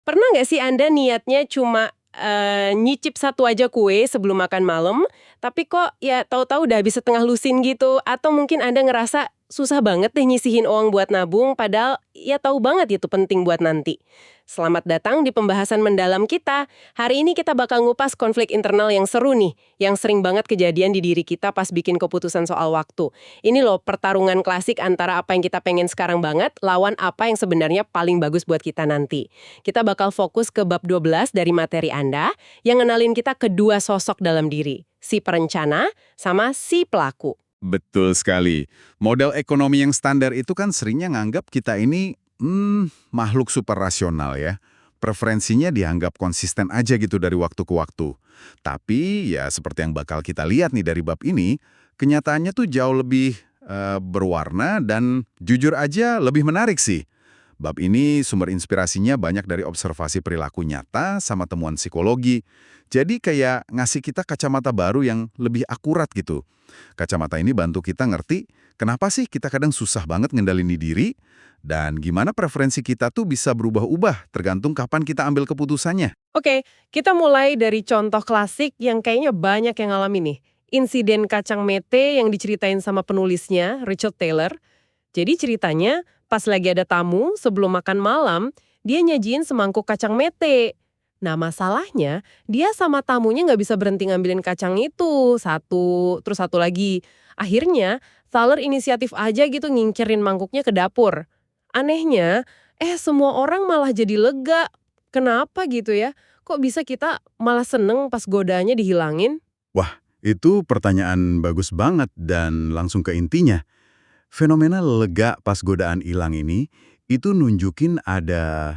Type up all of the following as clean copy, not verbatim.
Pernah nggak sih Anda niatnya cuma nyicip satu aja kue sebelum makan malam, tapi kok ya tahu-tahu udah habis setengah lusin gitu? Atau mungkin Anda ngerasa susah banget deh nyisihin uang buat nabung, padahal ya tahu banget itu penting buat nanti. Selamat datang di pembahasan mendalam kita. Hari ini kita bakal ngupas konflik internal yang seru nih, yang sering banget kejadian di diri kita pas bikin keputusan soal waktu. Ini loh pertarungan klasik antara apa yang kita pengen sekarang banget, lawan apa yang sebenarnya paling bagus buat kita nanti. Kita bakal fokus ke bab 12 dari materi Anda yang ngenalin kita kedua sosok dalam diri, si perencana sama si pelaku. Betul sekali. Model ekonomi yang standar itu kan seringnya nganggap kita ini makhluk super rasional ya. Preferensinya dianggap konsisten aja gitu dari waktu ke waktu. Tapi ya seperti yang bakal kita lihat nih dari bab ini, kenyataannya tuh jauh lebih berwarna dan jujur aja lebih menarik sih. Bab ini sumber inspirasinya banyak dari observasi perilaku nyata sama temuan psikologi. Jadi kayak ngasih kita kacamata baru yang lebih akurat gitu. Kacamata ini bantu kita ngerti kenapa sih kita kadang susah banget ngendalin diri dan gimana preferensi kita tuh bisa berubah-ubah tergantung kapan kita ambil keputusannya. Oke, kita mulai dari contoh klasik yang kayaknya banyak yang ngalamin nih. Insiden kacang mete yang diceritain sama penulisnya, Richard Taylor. Jadi ceritanya, pas lagi ada tamu, sebelum makan malam, dia nyajiin semangkuk kacang mete. Nah masalahnya, dia sama tamunya nggak bisa berhenti ngambilin kacang itu, satu, terus satu lagi. Akhirnya, Thaler inisiatif aja gitu ngingkirin mangkuknya ke dapur. Anehnya, semua orang malah jadi lega. Kenapa gitu ya? Kok bisa kita malah seneng pas godaannya dihilangin? Wah, itu pertanyaan bagus banget dan langsung ke intinya. Fenomena lega pas godaan hilang ini, itu nunjukin ada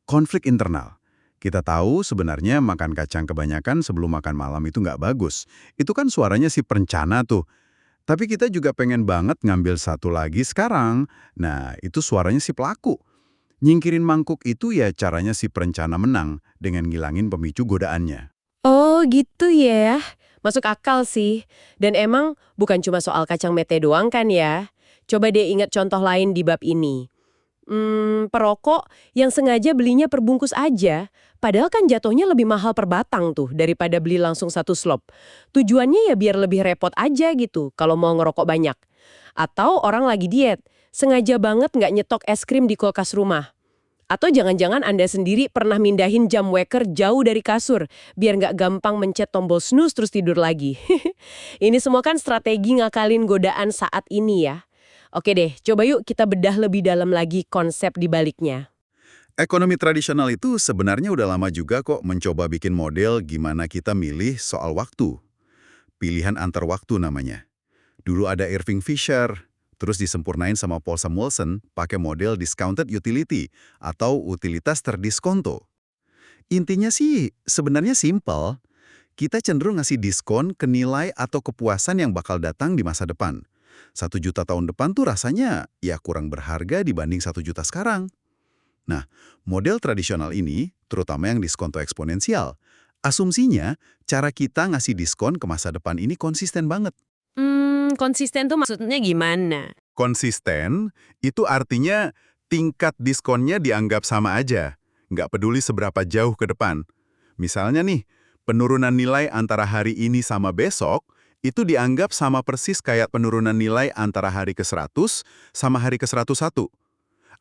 konflik internal. Kita tahu sebenarnya makan kacang kebanyakan sebelum makan malam itu nggak bagus. Itu kan suaranya si perencana tuh. Tapi kita juga pengen banget ngambil satu lagi sekarang. Nah, itu suaranya si pelaku. Nyingkirin mangkuk itu ya caranya si perencana menang dengan ngilangin pemicu godaannya. Oh gitu ya. Masuk akal sih. Dan emang bukan cuma soal kacang mete doang kan ya. Coba deh ingat contoh lain di bab ini. Perokok yang sengaja belinya perbungkus aja. Padahal kan jatuhnya lebih mahal per batang tuh daripada beli langsung satu slop. Tujuannya ya biar lebih repot aja gitu kalau mau ngerokok banyak. Atau orang lagi diet, sengaja banget nggak nyetok es krim di kulkas rumah. Atau jangan-jangan Anda sendiri pernah mindahin jam weker jauh dari kasur, biar nggak gampang mencet tombol snooze terus tidur lagi. Ini semua kan strategi ngakalin godaan saat ini ya. Oke deh, coba yuk kita bedah lebih dalam lagi konsep di baliknya. Ekonomi tradisional itu sebenarnya udah lama juga kok mencoba bikin model gimana kita milih soal waktu. Pilihan antar waktu namanya. Dulu ada Irving Fisher, terus disempurnain sama Paul Samuelson pakai model discounted utility atau utilitas terdiskonto. Intinya sih sebenarnya simpel. Kita cenderung ngasih diskon ke nilai atau kepuasan yang bakal datang di masa depan. 1 juta tahun depan tuh rasanya ya kurang berharga dibanding 1 juta sekarang. Nah, model tradisional ini, terutama yang diskonto eksponensial, asumsinya cara kita ngasih diskon ke masa depan ini konsisten banget. Konsisten tuh maksudnya gimana? Konsisten itu artinya tingkat diskonnya dianggap sama aja, nggak peduli seberapa jauh ke depan. Misalnya nih, penurunan nilai antara hari ini sama besok itu dianggap sama persis kayak penurunan nilai antara hari ke-100 sama hari ke-101.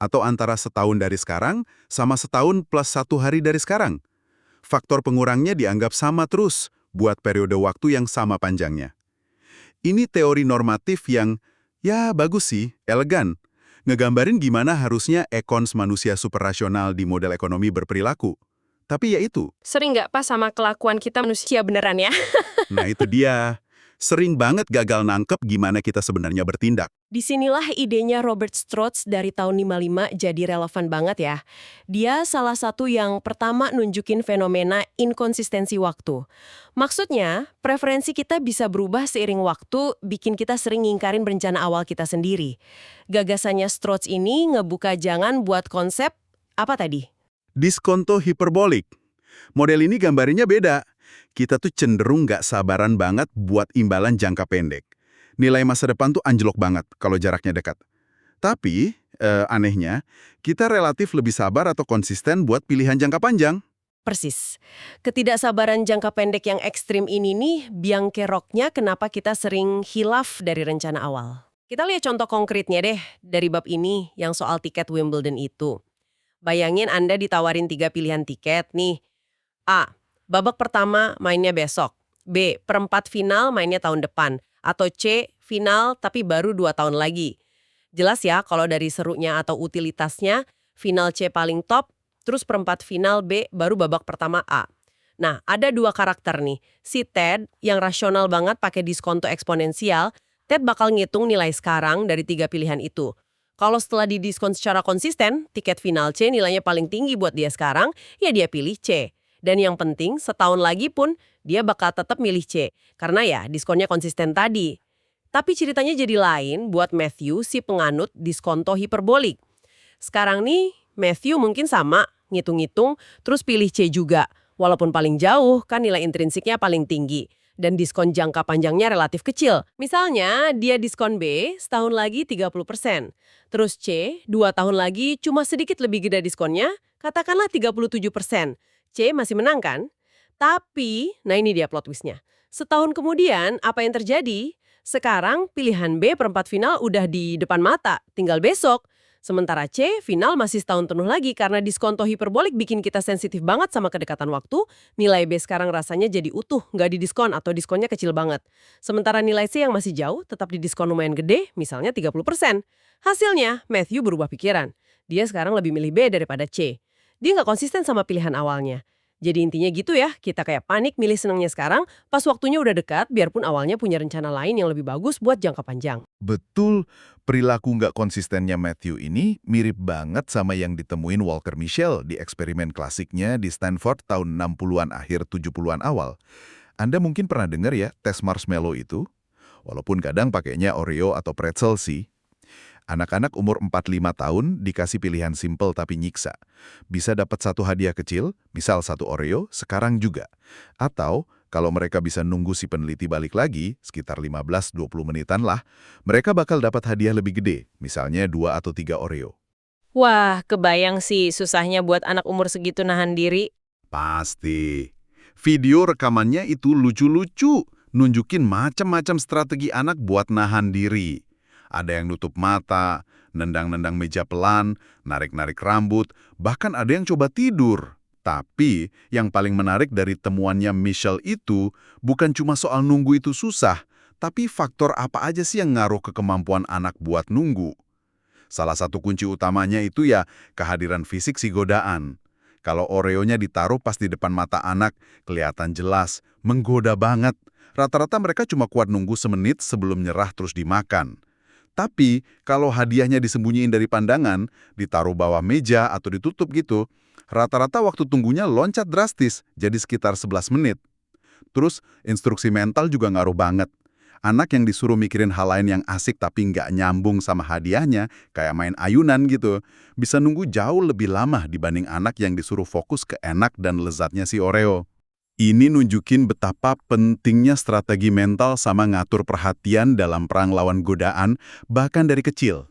Atau antara setahun dari sekarang sama setahun plus 1 hari dari sekarang. Faktor pengurangnya dianggap sama terus buat periode waktu yang sama panjangnya. Ini teori normatif yang, ya bagus sih, elegan. Ngegambarin gimana harusnya ekons manusia superrasional di model ekonomi berperilaku. Tapi ya itu, Sering nggak pas sama kelakuan kita manusia beneran ya? nah itu dia. Sering banget gagal nangkep gimana kita sebenarnya bertindak. Disinilah idenya Robert Strauss dari tahun 55 jadi relevan banget ya. Dia salah satu yang pertama nunjukin fenomena inkonsistensi waktu. Maksudnya, preferensi kita bisa berubah seiring waktu, bikin kita sering ngingkarin rencana awal kita sendiri. Gagasannya Strauss ini ngebuka jangan buat konsep, apa tadi? Diskonto hiperbolik. Model ini gambarnya beda. Kita tuh cenderung nggak sabaran banget buat imbalan jangka pendek. Nilai masa depan tuh anjlok banget kalau jaraknya dekat. Tapi, anehnya, kita relatif lebih sabar atau konsisten buat pilihan jangka panjang. Persis. Ketidaksabaran jangka pendek yang ekstrim ini nih biang keroknya kenapa kita sering hilaf dari rencana awal. Kita lihat contoh konkretnya deh dari bab ini yang soal tiket Wimbledon itu. Bayangin Anda ditawarin 3 pilihan tiket nih. A. Babak pertama mainnya besok. B. Perempat final mainnya tahun depan. Atau C. Final tapi baru 2 tahun lagi. Jelas ya kalau dari serunya atau utilitasnya, final C paling top, terus perempat final B baru babak pertama A. Nah, ada 2 karakter nih. Si Ted yang rasional banget pakai diskonto eksponensial, Ted bakal ngitung nilai sekarang dari 3 pilihan itu. Kalau setelah didiskon secara konsisten, tiket final C nilainya paling tinggi buat dia sekarang, ya dia pilih C. Dan yang penting, setahun lagi pun dia bakal tetap milih C. Karena ya diskonnya konsisten tadi. Tapi ceritanya jadi lain buat Matthew si penganut diskonto hiperbolik. Sekarang nih, Matthew mungkin sama, ngitung-ngitung, terus pilih C juga. Walaupun paling jauh, kan nilai intrinsiknya paling tinggi. Dan diskon jangka panjangnya relatif kecil. Misalnya, dia diskon B, setahun lagi 30%. Terus C, 2 tahun lagi cuma sedikit lebih gede diskonnya, katakanlah 37%. C masih menang kan? Tapi, nah ini dia plot twist-nya. Setahun kemudian, apa yang terjadi? Sekarang pilihan B perempat final udah di depan mata, tinggal besok. Sementara C, final masih setahun penuh lagi karena diskonto hiperbolik bikin kita sensitif banget sama kedekatan waktu, nilai B sekarang rasanya jadi utuh, nggak didiskon atau diskonnya kecil banget. Sementara nilai C yang masih jauh, tetap didiskon lumayan gede, misalnya 30%. Hasilnya, Matthew berubah pikiran. Dia sekarang lebih milih B daripada C. Dia nggak konsisten sama pilihan awalnya. Jadi intinya gitu ya, kita kayak panik milih senangnya sekarang, pas waktunya udah dekat, biarpun awalnya punya rencana lain yang lebih bagus buat jangka panjang. Betul, perilaku nggak konsistennya Matthew ini mirip banget sama yang ditemuin Walker Mischel di eksperimen klasiknya di Stanford tahun 60-an akhir 70-an awal. Anda mungkin pernah dengar ya tes marshmallow itu? Walaupun kadang pakainya Oreo atau pretzel sih. Anak-anak umur 4-5 tahun dikasih pilihan simpel tapi nyiksa. Bisa dapat satu hadiah kecil, misal satu Oreo, sekarang juga. Atau, kalau mereka bisa nunggu si peneliti balik lagi, sekitar 15-20 menitan lah, mereka bakal dapat hadiah lebih gede, misalnya 2 atau 3 Oreo. Wah, kebayang sih susahnya buat anak umur segitu nahan diri. Pasti. Video rekamannya itu lucu-lucu, nunjukin macam-macam strategi anak buat nahan diri. Ada yang nutup mata, nendang-nendang meja pelan, narik-narik rambut, bahkan ada yang coba tidur. Tapi, yang paling menarik dari temuannya Mischel itu bukan cuma soal nunggu itu susah, tapi faktor apa aja sih yang ngaruh ke kemampuan anak buat nunggu. Salah satu kunci utamanya itu ya kehadiran fisik si godaan. Kalau Oreo-nya ditaruh pas di depan mata anak, kelihatan jelas, menggoda banget. Rata-rata mereka cuma kuat nunggu semenit sebelum nyerah terus dimakan. Tapi, kalau hadiahnya disembunyiin dari pandangan, ditaruh bawah meja atau ditutup gitu, rata-rata waktu tunggunya loncat drastis, jadi sekitar 11 menit. Terus, instruksi mental juga ngaruh banget. Anak yang disuruh mikirin hal lain yang asik tapi nggak nyambung sama hadiahnya, kayak main ayunan gitu, bisa nunggu jauh lebih lama dibanding anak yang disuruh fokus ke enak dan lezatnya si Oreo. Ini nunjukin betapa pentingnya strategi mental sama ngatur perhatian dalam perang lawan godaan, bahkan dari kecil.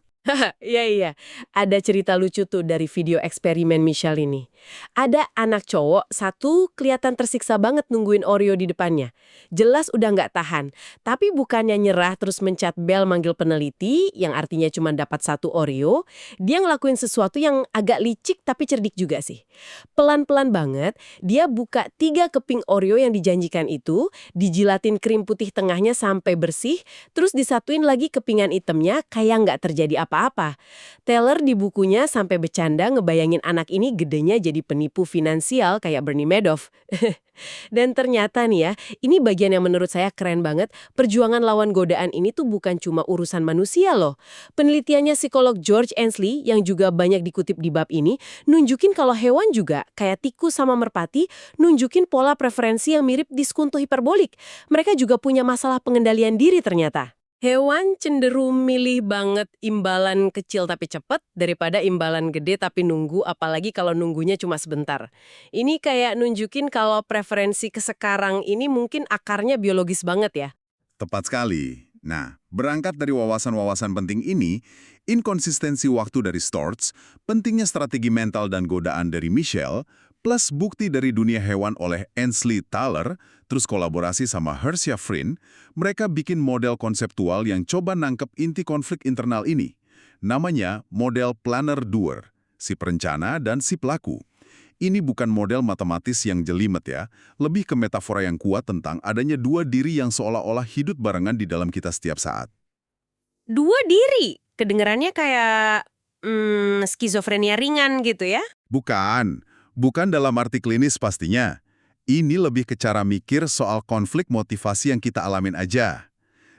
Iya. Ada cerita lucu tuh dari video eksperimen Mischel ini. Ada anak cowok satu kelihatan tersiksa banget nungguin Oreo di depannya. Jelas udah nggak tahan. Tapi bukannya nyerah terus mencet bel manggil peneliti, yang artinya cuma dapat satu Oreo, dia ngelakuin sesuatu yang agak licik tapi cerdik juga sih. Pelan-pelan banget, dia buka 3 keping Oreo yang dijanjikan itu, dijilatin krim putih tengahnya sampai bersih, terus disatuin lagi kepingan itemnya kayak nggak terjadi apa-apa. Taylor di bukunya sampai bercanda ngebayangin anak ini gedenya jadi penipu finansial kayak Bernie Madoff. Dan ternyata nih ya, ini bagian yang menurut saya keren banget. Perjuangan lawan godaan ini tuh bukan cuma urusan manusia loh. Penelitiannya psikolog George Ainsley yang juga banyak dikutip di bab ini, nunjukin kalau hewan juga, kayak tikus sama merpati, nunjukin pola preferensi yang mirip diskonto hiperbolik. Mereka juga punya masalah pengendalian diri ternyata. Hewan cenderung milih banget imbalan kecil tapi cepat daripada imbalan gede tapi nunggu, apalagi kalau nunggunya cuma sebentar. Ini kayak nunjukin kalau preferensi ke sekarang ini mungkin akarnya biologis banget ya. Tepat sekali. Nah, berangkat dari wawasan-wawasan penting ini, inkonsistensi waktu dari Storz, pentingnya strategi mental dan godaan dari Michelle, plus bukti dari dunia hewan oleh Ainsley Thaler, terus kolaborasi sama Hersia Frin, mereka bikin model konseptual yang coba nangkep inti konflik internal ini. Namanya model planner-doer, si perencana dan si pelaku. Ini bukan model matematis yang jelimet ya, lebih ke metafora yang kuat tentang adanya dua diri yang seolah-olah hidup barengan di dalam kita setiap saat. Dua diri, kedengarannya kayak skizofrenia ringan gitu ya. Bukan dalam arti klinis pastinya. Ini lebih ke cara mikir soal konflik motivasi yang kita alamin aja.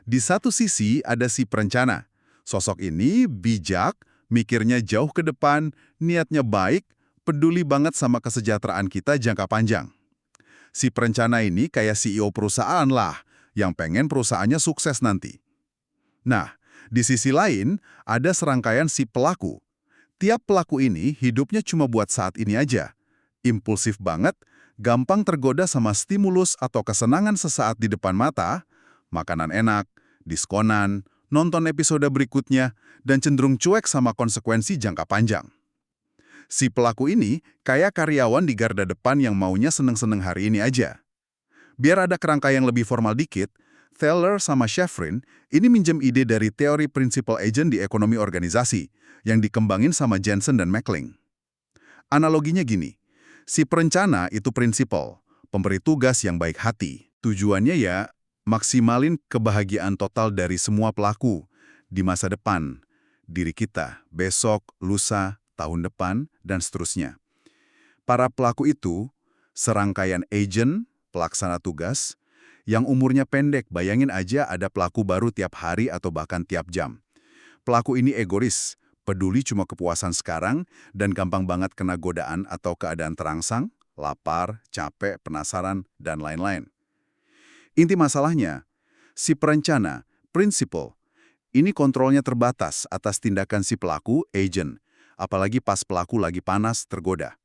Di satu sisi ada si perencana. Sosok ini bijak, mikirnya jauh ke depan, niatnya baik, peduli banget sama kesejahteraan kita jangka panjang. Si perencana ini kayak CEO perusahaan lah, yang pengen perusahaannya sukses nanti. Nah, di sisi lain, ada serangkaian si pelaku. Tiap pelaku ini hidupnya cuma buat saat ini aja. Impulsif banget, gampang tergoda sama stimulus atau kesenangan sesaat di depan mata, makanan enak, diskonan, nonton episode berikutnya, dan cenderung cuek sama konsekuensi jangka panjang. Si pelaku ini kayak karyawan di garda depan yang maunya seneng-seneng hari ini aja. Biar ada kerangka yang lebih formal dikit, Thaler sama Sheffrin ini minjem ide dari teori principal agent di ekonomi organisasi yang dikembangin sama Jensen dan Mackling. Analoginya gini, si perencana itu prinsipal, pemberi tugas yang baik hati. Tujuannya ya, maksimalin kebahagiaan total dari semua pelaku di masa depan, diri kita, besok, lusa, tahun depan, dan seterusnya. Para pelaku itu, serangkaian agent, pelaksana tugas, yang umurnya pendek, bayangin aja ada pelaku baru tiap hari atau bahkan tiap jam. Pelaku ini egois, peduli cuma kepuasan sekarang, dan gampang banget kena godaan atau keadaan terangsang, lapar, capek, penasaran, dan lain-lain. Inti masalahnya, si perencana, prinsipal, ini kontrolnya terbatas atas tindakan si pelaku, agent, apalagi pas pelaku lagi panas, tergoda.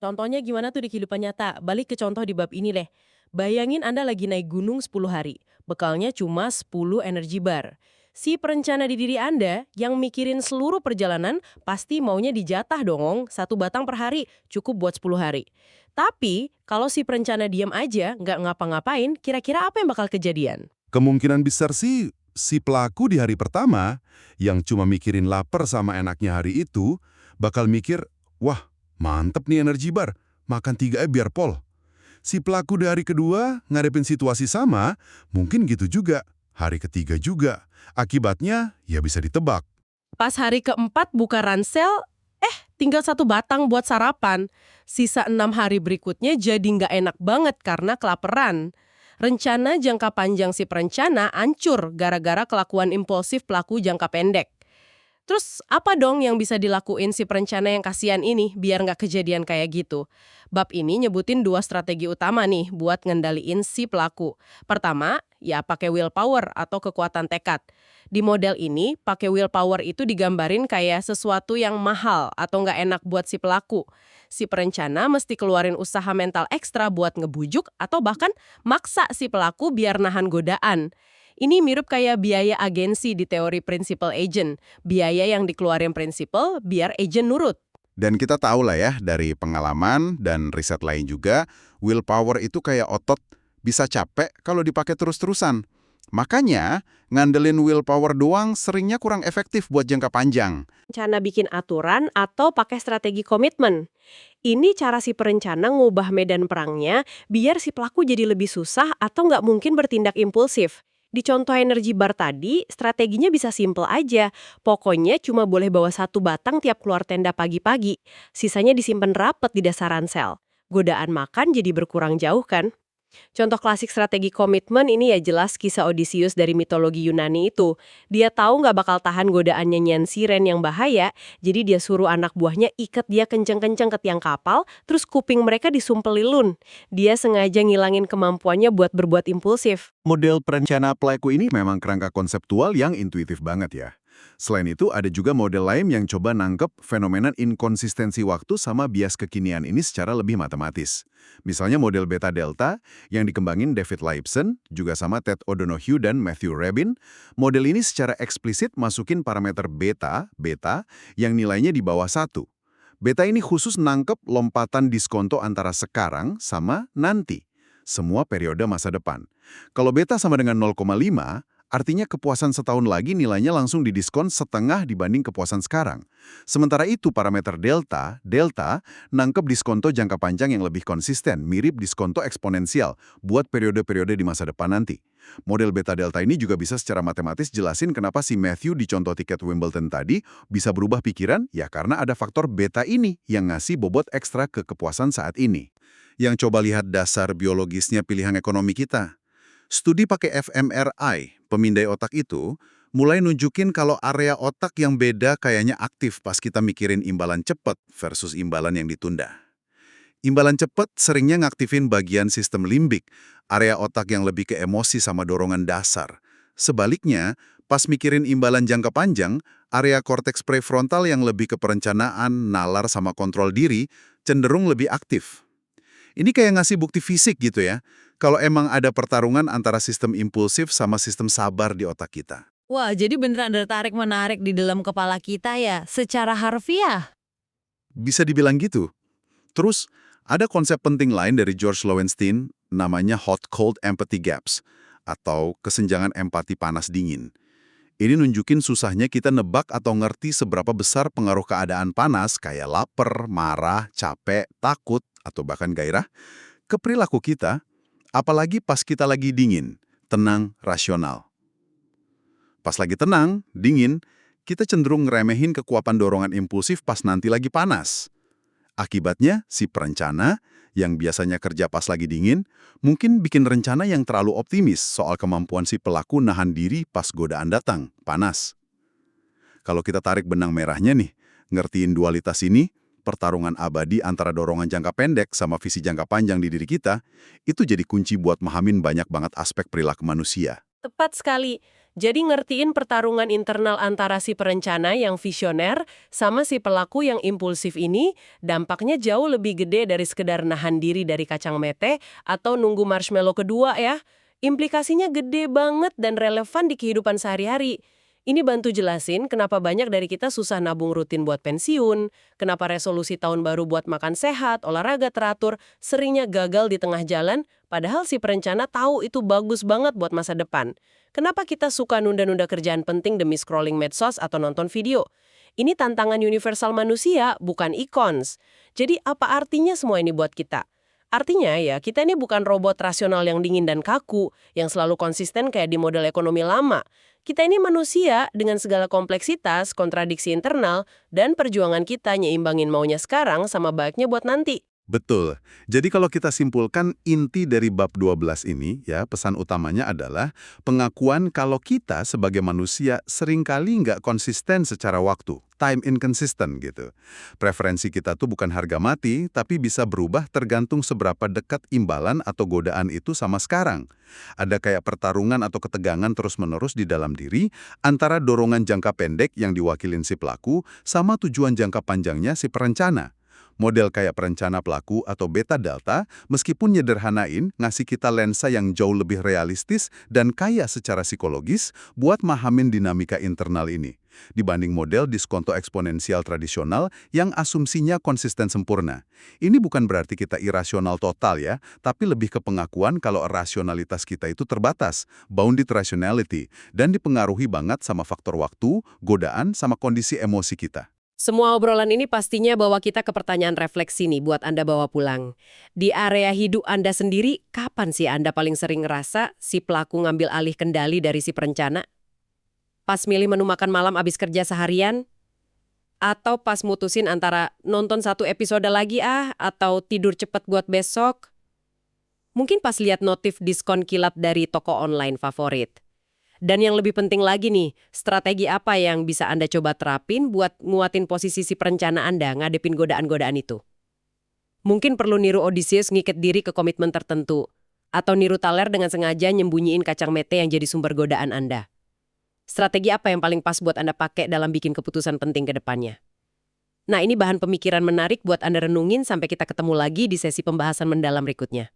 Contohnya gimana tuh di kehidupan nyata? Balik ke contoh di bab ini deh. Bayangin Anda lagi naik gunung 10 hari. Bekalnya cuma 10 energi bar. Si perencana di diri Anda yang mikirin seluruh perjalanan pasti maunya dijatah dong, 1 batang per hari, cukup buat 10 hari. Tapi, kalau si perencana diam aja, nggak ngapa-ngapain, kira-kira apa yang bakal kejadian? Kemungkinan besar sih si pelaku di hari pertama yang cuma mikirin lapar sama enaknya hari itu bakal mikir, wah mantep nih energi bar, makan 3 biar pol. Si pelaku di hari kedua ngadepin situasi sama, mungkin gitu juga. Hari ketiga juga. Akibatnya ya bisa ditebak. Pas hari keempat buka ransel, tinggal 1 batang buat sarapan. Sisa 6 hari berikutnya jadi nggak enak banget karena kelaparan. Rencana jangka panjang si perencana hancur gara-gara kelakuan impulsif pelaku jangka pendek. Terus apa dong yang bisa dilakuin si perencana yang kasihan ini biar nggak kejadian kayak gitu? Bab ini nyebutin 2 strategi utama nih buat ngendaliin si pelaku. Pertama, ya pakai willpower atau kekuatan tekad. Di model ini, pakai willpower itu digambarin kayak sesuatu yang mahal atau nggak enak buat si pelaku. Si perencana mesti keluarin usaha mental ekstra buat ngebujuk atau bahkan maksa si pelaku biar nahan godaan. Ini mirip kayak biaya agensi di teori principal agent. Biaya yang dikeluarin principal biar agent nurut. Dan kita tahu lah ya dari pengalaman dan riset lain juga, willpower itu kayak otot bisa capek kalau dipakai terus-terusan. Makanya, ngandelin willpower doang seringnya kurang efektif buat jangka panjang. Rencana bikin aturan atau pakai strategi komitmen. Ini cara si perencana ngubah medan perangnya biar si pelaku jadi lebih susah atau nggak mungkin bertindak impulsif. Di contoh energi bar tadi, strateginya bisa simple aja. Pokoknya cuma boleh bawa 1 batang tiap keluar tenda pagi-pagi. Sisanya disimpan rapet di dasar ransel. Godaan makan jadi berkurang jauh kan? Contoh klasik strategi komitmen ini ya jelas kisah Odysseus dari mitologi Yunani itu. Dia tahu nggak bakal tahan godaannya nyian siren yang bahaya, jadi dia suruh anak buahnya ikat dia kenceng-kenceng ke tiang kapal, terus kuping mereka disumpel lilun. Dia sengaja ngilangin kemampuannya buat berbuat impulsif. Model perencana pelaku ini memang kerangka konseptual yang intuitif banget ya. Selain itu, ada juga model lain yang coba nangkep fenomena inkonsistensi waktu sama bias kekinian ini secara lebih matematis. Misalnya model beta-delta yang dikembangin David Leibson, juga sama Ted O'Donoghue dan Matthew Rabin. Model ini secara eksplisit masukin parameter beta yang nilainya di bawah 1. Beta ini khusus nangkep lompatan diskonto antara sekarang sama nanti. Semua periode masa depan. Kalau beta sama dengan 0,5, artinya kepuasan setahun lagi nilainya langsung didiskon setengah dibanding kepuasan sekarang. Sementara itu parameter delta nangkep diskonto jangka panjang yang lebih konsisten, mirip diskonto eksponensial buat periode-periode di masa depan nanti. Model beta-delta ini juga bisa secara matematis jelasin kenapa si Matthew di contoh tiket Wimbledon tadi bisa berubah pikiran, ya karena ada faktor beta ini yang ngasih bobot ekstra ke kepuasan saat ini. Yang coba lihat dasar biologisnya pilihan ekonomi kita. Studi pakai fMRI, pemindai otak itu, mulai nunjukin kalau area otak yang beda kayaknya aktif pas kita mikirin imbalan cepat versus imbalan yang ditunda. Imbalan cepat seringnya ngaktifin bagian sistem limbik, area otak yang lebih ke emosi sama dorongan dasar. Sebaliknya, pas mikirin imbalan jangka panjang, area korteks prefrontal yang lebih ke perencanaan, nalar sama kontrol diri, cenderung lebih aktif. Ini kayak ngasih bukti fisik gitu ya, kalau emang ada pertarungan antara sistem impulsif sama sistem sabar di otak kita. Wah, jadi beneran ada tarik-menarik di dalam kepala kita ya, secara harfiah. Bisa dibilang gitu. Terus, ada konsep penting lain dari George Loewenstein, namanya hot-cold empathy gaps, atau kesenjangan empati panas-dingin. Ini nunjukin susahnya kita nebak atau ngerti seberapa besar pengaruh keadaan panas kayak lapar, marah, capek, takut, atau bahkan gairah, ke perilaku kita, apalagi pas kita lagi dingin, tenang, rasional. Pas lagi tenang, dingin, kita cenderung ngeremehin kekuatan dorongan impulsif pas nanti lagi panas. Akibatnya, si perencana, yang biasanya kerja pas lagi dingin, mungkin bikin rencana yang terlalu optimis soal kemampuan si pelaku nahan diri pas godaan datang, panas. Kalau kita tarik benang merahnya nih, ngertiin dualitas ini, pertarungan abadi antara dorongan jangka pendek sama visi jangka panjang di diri kita, itu jadi kunci buat mahamin banyak banget aspek perilaku manusia. Tepat sekali. Jadi ngertiin pertarungan internal antara si perencana yang visioner sama si pelaku yang impulsif ini dampaknya jauh lebih gede dari sekedar nahan diri dari kacang mete atau nunggu marshmallow kedua ya. Implikasinya gede banget dan relevan di kehidupan sehari-hari. Ini bantu jelasin kenapa banyak dari kita susah nabung rutin buat pensiun, kenapa resolusi tahun baru buat makan sehat, olahraga teratur, seringnya gagal di tengah jalan, padahal si perencana tahu itu bagus banget buat masa depan. Kenapa kita suka nunda-nunda kerjaan penting demi scrolling medsos atau nonton video? Ini tantangan universal manusia, bukan icons. Jadi apa artinya semua ini buat kita? Artinya ya, kita ini bukan robot rasional yang dingin dan kaku, yang selalu konsisten kayak di model ekonomi lama. Kita ini manusia dengan segala kompleksitas, kontradiksi internal, dan perjuangan kita nyeimbangin maunya sekarang sama baiknya buat nanti. Betul. Jadi kalau kita simpulkan inti dari bab 12 ini, ya pesan utamanya adalah pengakuan kalau kita sebagai manusia seringkali nggak konsisten secara waktu, time inconsistent gitu. Preferensi kita tuh bukan harga mati, tapi bisa berubah tergantung seberapa dekat imbalan atau godaan itu sama sekarang. Ada kayak pertarungan atau ketegangan terus-menerus di dalam diri antara dorongan jangka pendek yang diwakilin si pelaku sama tujuan jangka panjangnya si perencana. Model kayak perencana pelaku atau beta-delta, meskipun nyederhanain, ngasih kita lensa yang jauh lebih realistis dan kaya secara psikologis buat mahamin dinamika internal ini. Dibanding model diskonto eksponensial tradisional yang asumsinya konsisten sempurna. Ini bukan berarti kita irasional total ya, tapi lebih ke pengakuan kalau rasionalitas kita itu terbatas, bounded rationality, dan dipengaruhi banget sama faktor waktu, godaan, sama kondisi emosi kita. Semua obrolan ini pastinya bawa kita ke pertanyaan refleksi nih buat Anda bawa pulang. Di area hidup Anda sendiri, kapan sih Anda paling sering ngerasa si pelaku ngambil alih kendali dari si perencana? Pas milih menu makan malam abis kerja seharian? Atau pas mutusin antara nonton satu episode lagi atau tidur cepet buat besok? Mungkin pas lihat notif diskon kilat dari toko online favorit. Dan yang lebih penting lagi nih, strategi apa yang bisa Anda coba terapin buat nguatin posisi si perencana Anda ngadepin godaan-godaan itu? Mungkin perlu niru Odysseus ngikat diri ke komitmen tertentu, atau niru Thaler dengan sengaja nyembunyiin kacang mete yang jadi sumber godaan Anda. Strategi apa yang paling pas buat Anda pakai dalam bikin keputusan penting ke depannya? Nah, ini bahan pemikiran menarik buat Anda renungin sampai kita ketemu lagi di sesi pembahasan mendalam berikutnya.